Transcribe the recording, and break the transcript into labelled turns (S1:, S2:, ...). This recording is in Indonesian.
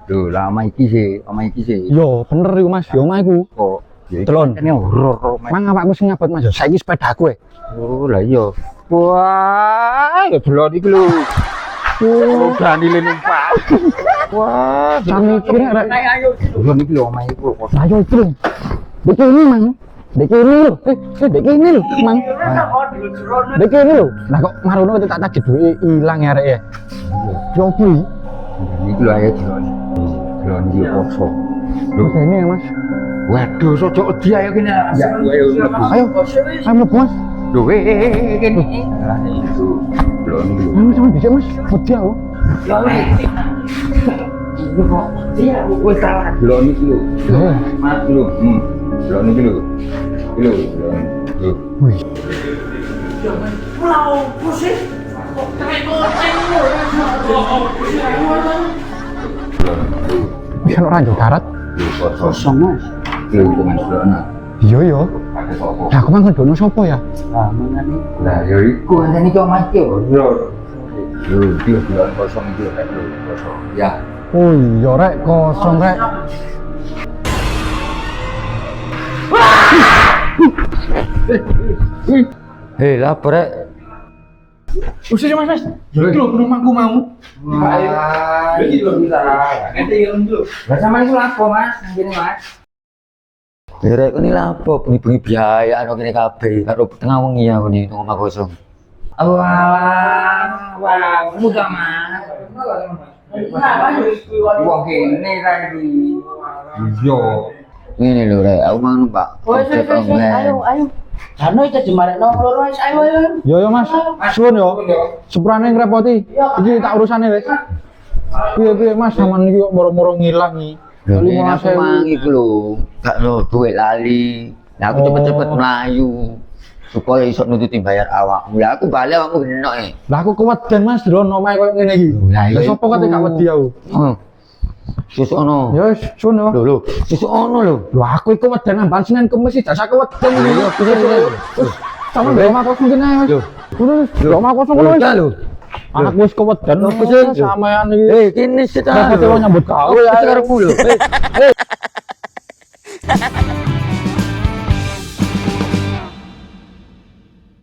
S1: Lho, lah omah iki sih.
S2: Yo, bener iku Mas, yo omah iku.
S1: Kok ya iki
S2: Telon.
S1: pancene horor, Mas.
S2: Mang awakku sing ngabot Mas, saiki sepedaku.
S1: Oh, lah iya. Wah, ya delon iki lho. Oh, berani le numpak. Wah,
S2: Sami kira rek.
S1: delon iki lho omah iku kok.
S2: Lah yo iki lho. Dek ini Mang. Dek ini lho. Dek ini lho, Mang. Dek ini lho. Lah kok marono tak tagih duwe ilang ya rek ya. Yo kuwi.
S1: Iki lho ayo delon. Delon iki kosong. Lho,
S2: Lho ini ya Mas.
S1: waduh, sojo wedi ayo kene. Ya, ayo mlebu.
S2: Ayo. Ayo mlebu Mas.
S1: Lho, kene. Lah itu. Delon iki lho.
S2: Ayo sama dhisik Mas. Wedi aku.
S1: Ini kok iya wis salah delon iki lho. Mas lho. Delon iki lho. Iki lho, delon. Lho.
S2: Wih. Bisa ora njuk darat.
S1: Lho, kosong Mas. Lho, itu Mas delon.
S2: Iya yo.
S1: Pakai sapa?
S2: Lah aku mang ngedono sapa ya?
S1: Lah, mangane. Lah, ya iku kan iki omah iki horor. Lho, iki delon kosong iki lho, Kak. Lho, kosong. Ya.
S2: Oh iya rek, kosong rek.
S1: Hei, lapar rek.
S2: Usir Mas Mas. Iki lho rumahku mau.
S1: Wah, iki lho kita.
S3: Ente yang dulu.
S1: Lah sampean iku lapo, Mas? Ngene, Mas. Ya rek kene lapo bengi-bengi biaya ana kene kabeh karo tengah wengi ya kene nang omah kosong. Wah, mudah, Mas. Wong kene ta iki. Iya. Ngene lho rek, aku mau numpak.
S3: Ayo. Jano itu dimarekno loro wis ayo.
S2: Yo yo Mas. Suwun yo. Sepurane ngrepoti. Iki tak urusane wis. Piye Mas sampean iki kok moro-moro ngilang iki.
S1: Lho, ini aku mangi ku lho, gak lo duit lali. Nah, aku cepet-cepet melayu supaya iso nututi bayar awakmu. Lah aku balik awakmu genok e.
S2: Lah aku keweden Mas drone omahe koyo ngene iki.
S1: Lah,
S2: Lah
S1: iya.
S2: sapa kate gak wedi aku?
S1: Sus ono.
S2: Ya wis suwun yo.
S1: Lho, sus ono lho.
S2: Lho aku iku weden nambah Senin Kemis iki dasar keweden.
S1: Iya, bisa.
S2: Sama mbek omah kosong kene wis.
S1: Lho.
S2: Lho omah kosong ngono wis.
S1: Lho.
S2: Aku wis keweden.
S1: Lho, bisa.
S2: Sampean iki.
S1: Kene sih ta.
S2: Repot nyambut gawe
S1: Aku
S2: ya.
S1: sekarang lho.